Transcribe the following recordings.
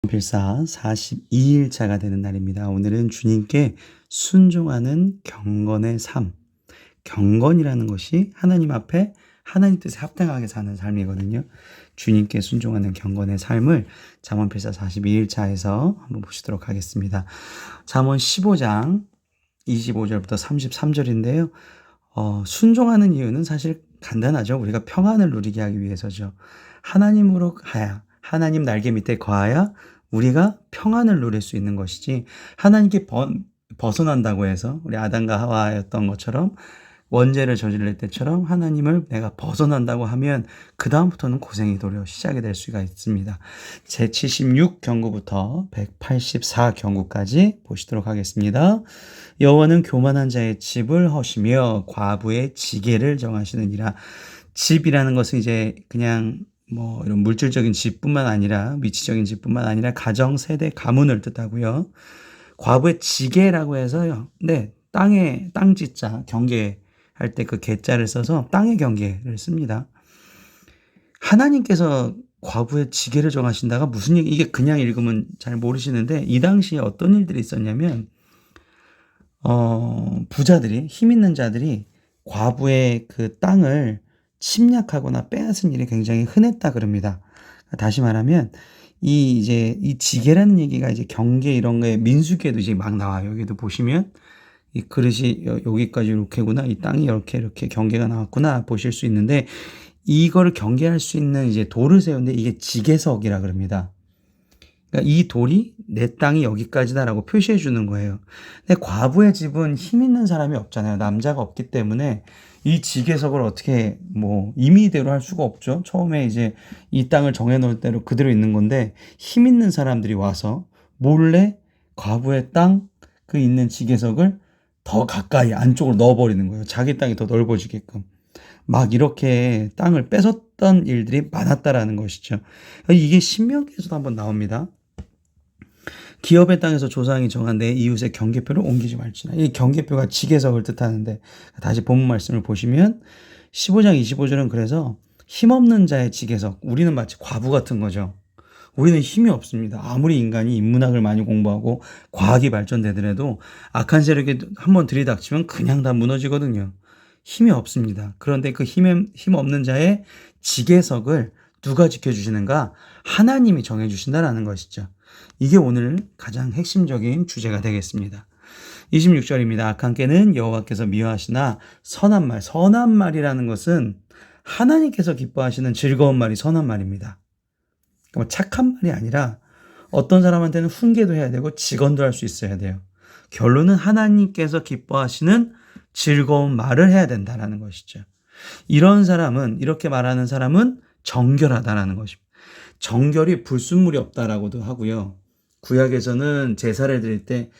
필사 42일차가 되는 날입니다. 오늘은 주님께 순종하는 경건의 삶. 경건이라는 것이 하나님 앞에 하나님 뜻에 합당하게 사는 삶이거든요. 주님께 순종하는 경건의 삶을 잠언 필사 42일차에서 한번 보시도록 하겠습니다. 잠언 15장 25절부터 33절인데요. 순종하는 이유는 사실 간단하죠. 우리가 평안을 누리게 하기 위해서죠. 하나님으로 가야, 하나님 날개 밑에 거하야 우리가 평안을 누릴 수 있는 것이지, 하나님께 벗어난다고 해서 우리 아담과 하와였던 것처럼 원죄를 저지를 때처럼 하나님을 내가 벗어난다고 하면 그 다음부터는 고생이 도리어 시작이 될 수가 있습니다. 제76경구부터 184경구까지 보시도록 하겠습니다. 여호와는 교만한 자의 집을 허시며 과부의 지게를 정하시느니라. 집이라는 것은 이제 그냥 이런 물질적인 집뿐만 아니라 위치적인 집뿐만 아니라 가정, 세대, 가문을 뜻하고요. 과부의 지게라고 해서요. 네, 땅 지자 경계할 때 그 개자를 써서 땅의 경계를 씁니다. 하나님께서 과부의 지게를 정하신다가 무슨 얘기? 이게 그냥 읽으면 잘 모르시는데 이 당시에 어떤 일들이 있었냐면 부자들이, 힘 있는 자들이 과부의 그 땅을 침략하거나 빼앗은 일이 굉장히 흔했다 그럽니다. 다시 말하면 이 지게라는 얘기가 이제 경계 이런 거에 민수기에도 이제 막 나와요. 여기도 보시면 이 그릇이 여기까지 이렇게구나, 이 땅이 이렇게 경계가 나왔구나 보실 수 있는데, 이거를 경계할 수 있는 이제 돌을 세우는데 이게 지게석이라 그럽니다. 그러니까 이 돌이 내 땅이 여기까지다라고 표시해 주는 거예요. 근데 과부의 집은 힘 있는 사람이 없잖아요. 남자가 없기 때문에 이 지게석을 어떻게 임의대로 할 수가 없죠. 처음에 이제 이 땅을 정해놓을 대로 그대로 있는 건데, 힘 있는 사람들이 와서 몰래 과부의 땅 그 있는 지게석을 더 가까이 안쪽으로 넣어버리는 거예요. 자기 땅이 더 넓어지게끔. 막 이렇게 땅을 뺏었던 일들이 많았다라는 것이죠. 이게 신명기에서도 한번 나옵니다. 기업의 땅에서 조상이 정한 내 이웃의 경계표를 옮기지 말지나. 이 경계표가 지게석을 뜻하는데, 다시 본문 말씀을 보시면 15장 25절은 그래서 힘없는 자의 지게석, 우리는 마치 과부 같은 거죠. 우리는 힘이 없습니다. 아무리 인간이 인문학을 많이 공부하고 과학이 발전되더라도 악한 세력이 한번 들이닥치면 그냥 다 무너지거든요. 힘이 없습니다. 그런데 그 힘 없는 자의 지게석을 누가 지켜주시는가? 하나님이 정해주신다라는 것이죠. 이게 오늘 가장 핵심적인 주제가 되겠습니다. 26절입니다. 악한 깨는 여호와께서 미워하시나 선한 말이라는 것은 하나님께서 기뻐하시는 즐거운 말이 선한 말입니다. 그러니까 착한 말이 아니라 어떤 사람한테는 훈계도 해야 되고 직언도 할 수 있어야 돼요. 결론은 하나님께서 기뻐하시는 즐거운 말을 해야 된다는 것이죠. 이렇게 말하는 사람은 정결하다라는 것입니다. 정결이 불순물이 없다라고도 하고요. 구약에서는 제사를 드릴 때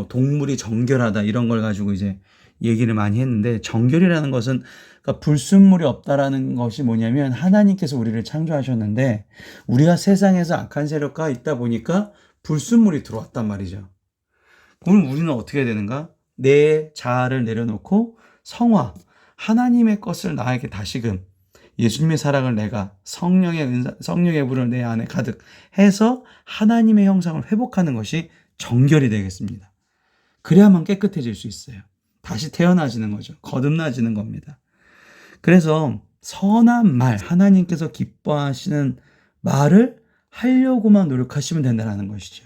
동물이 정결하다 이런 걸 가지고 이제 얘기를 많이 했는데, 정결이라는 것은 그러니까 불순물이 없다라는 것이 뭐냐면 하나님께서 우리를 창조하셨는데 우리가 세상에서 악한 세력과 있다 보니까 불순물이 들어왔단 말이죠. 그럼 우리는 어떻게 해야 되는가? 내 자아를 내려놓고 성화, 하나님의 것을 나에게 다시금 예수님의 사랑을 내가 성령의 불을 내 안에 가득 해서 하나님의 형상을 회복하는 것이 정결이 되겠습니다. 그래야만 깨끗해질 수 있어요. 다시 태어나지는 거죠. 거듭나지는 겁니다. 그래서 선한 말, 하나님께서 기뻐하시는 말을 하려고만 노력하시면 된다는 것이죠.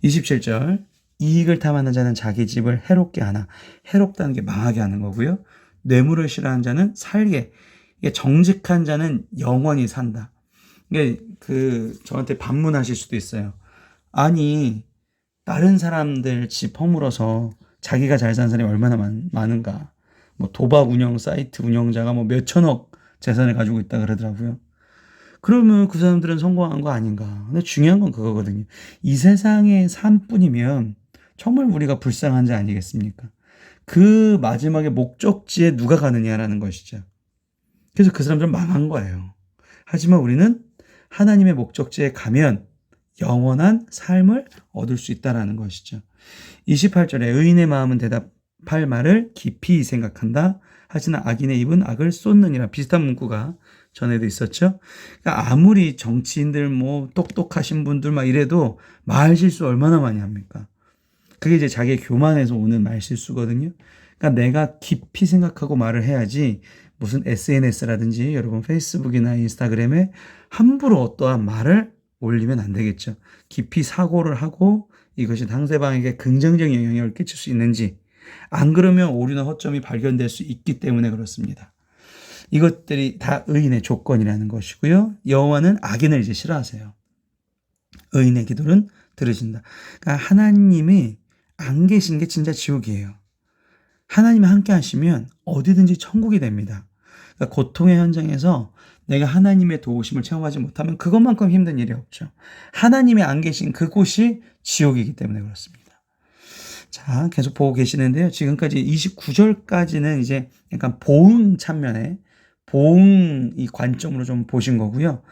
27절, 이익을 탐하는 자는 자기 집을 해롭게 하나. 해롭다는 게 망하게 하는 거고요. 뇌물을 싫어하는 자는 살게. 이게 정직한 자는 영원히 산다. 이게 저한테 반문하실 수도 있어요. 아니, 다른 사람들 집 허물어서 자기가 잘 사는 사람이 얼마나 많은가. 도박 운영 사이트 운영자가 몇천억 재산을 가지고 있다 그러더라고요. 그러면 그 사람들은 성공한 거 아닌가. 근데 중요한 건 그거거든요. 이 세상의 삶뿐이면 정말 우리가 불쌍한 자 아니겠습니까? 그 마지막에 목적지에 누가 가느냐라는 것이죠. 그래서 그 사람들은 망한 거예요. 하지만 우리는 하나님의 목적지에 가면 영원한 삶을 얻을 수 있다는 것이죠. 28절에 의인의 마음은 대답할 말을 깊이 생각한다. 하지만 악인의 입은 악을 쏟느니라. 비슷한 문구가 전에도 있었죠. 그러니까 아무리 정치인들 뭐 똑똑하신 분들 막 이래도 말 실수 얼마나 많이 합니까? 그게 이제 자기의 교만에서 오는 말 실수거든요. 그러니까 내가 깊이 생각하고 말을 해야지 무슨 SNS라든지 여러분 페이스북이나 인스타그램에 함부로 어떠한 말을 올리면 안 되겠죠. 깊이 사고를 하고 이것이 상대방에게 긍정적인 영향을 끼칠 수 있는지, 안 그러면 오류나 허점이 발견될 수 있기 때문에 그렇습니다. 이것들이 다 의인의 조건이라는 것이고요. 여호와는 악인을 이제 싫어하세요. 의인의 기도는 들으신다. 그러니까 하나님이 안 계신 게 진짜 지옥이에요. 하나님이 함께 하시면 어디든지 천국이 됩니다. 그러니까 고통의 현장에서 내가 하나님의 도우심을 체험하지 못하면 그것만큼 힘든 일이 없죠. 하나님이 안 계신 그곳이 지옥이기 때문에 그렇습니다. 자, 계속 보고 계시는데요. 지금까지 29절까지는 이제 약간 보응 찬면에 보응 이 관점으로 좀 보신 거고요.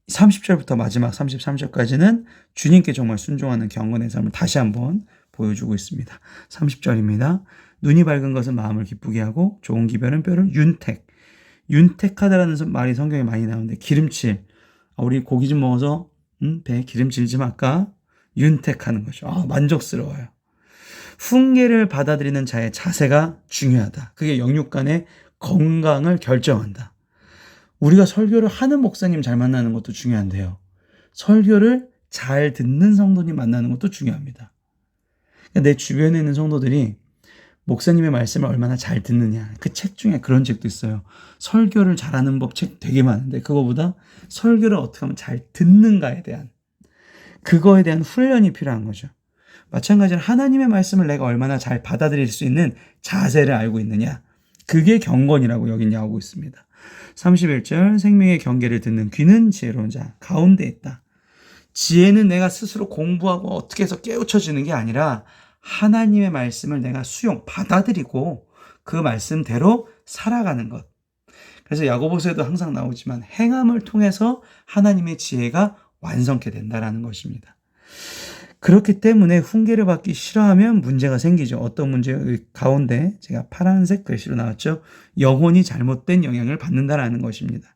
30절부터 마지막 33절까지는 주님께 정말 순종하는 경건의 삶을 다시 한번 보여주고 있습니다. 30절입니다. 눈이 밝은 것은 마음을 기쁘게 하고 좋은 기별은 뼈를 윤택하다라는 말이 성경에 많이 나오는데 기름칠. 우리 고기 좀 먹어서 배에 기름칠 좀 할까? 윤택하는 거죠. 만족스러워요. 훈계를 받아들이는 자의 자세가 중요하다. 그게 영육간의 건강을 결정한다. 우리가 설교를 하는 목사님 잘 만나는 것도 중요한데요. 설교를 잘 듣는 성도님 만나는 것도 중요합니다. 내 주변에 있는 성도들이 목사님의 말씀을 얼마나 잘 듣느냐. 그 책 중에 그런 책도 있어요. 설교를 잘하는 법 책 되게 많은데 그거보다 설교를 어떻게 하면 잘 듣는가에 대한 그거에 대한 훈련이 필요한 거죠. 마찬가지로 하나님의 말씀을 내가 얼마나 잘 받아들일 수 있는 자세를 알고 있느냐. 그게 경건이라고 여긴 나오고 있습니다. 31절 생명의 경계를 듣는 귀는 지혜로운 자 가운데 있다. 지혜는 내가 스스로 공부하고 어떻게 해서 깨우쳐지는 게 아니라 하나님의 말씀을 내가 받아들이고 그 말씀대로 살아가는 것. 그래서 야고보서에도 항상 나오지만 행함을 통해서 하나님의 지혜가 완성케 된다라는 것입니다. 그렇기 때문에 훈계를 받기 싫어하면 문제가 생기죠. 어떤 문제요? 가운데 제가 파란색 글씨로 나왔죠. 영혼이 잘못된 영향을 받는다라는 것입니다.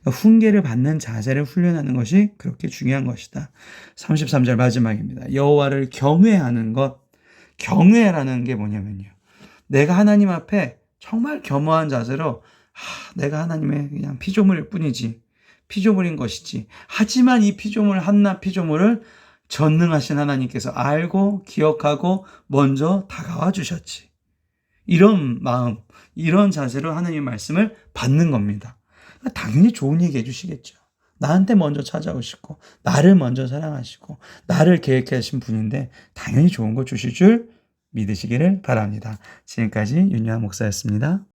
훈계를 받는 자세를 훈련하는 것이 그렇게 중요한 것이다. 33절 마지막입니다. 여호와를 경외하는 것. 경외라는 게 뭐냐면요. 내가 하나님 앞에 정말 겸허한 자세로 내가 하나님의 그냥 피조물일 뿐이지. 피조물인 것이지. 하지만 이 피조물 한낱 피조물을 전능하신 하나님께서 알고 기억하고 먼저 다가와 주셨지. 이런 마음, 이런 자세로 하나님의 말씀을 받는 겁니다. 당연히 좋은 얘기 해주시겠죠. 나한테 먼저 찾아오시고 나를 먼저 사랑하시고 나를 계획하신 분인데 당연히 좋은 거 주실 줄 믿으시기를 바랍니다. 지금까지 윤여한 목사였습니다.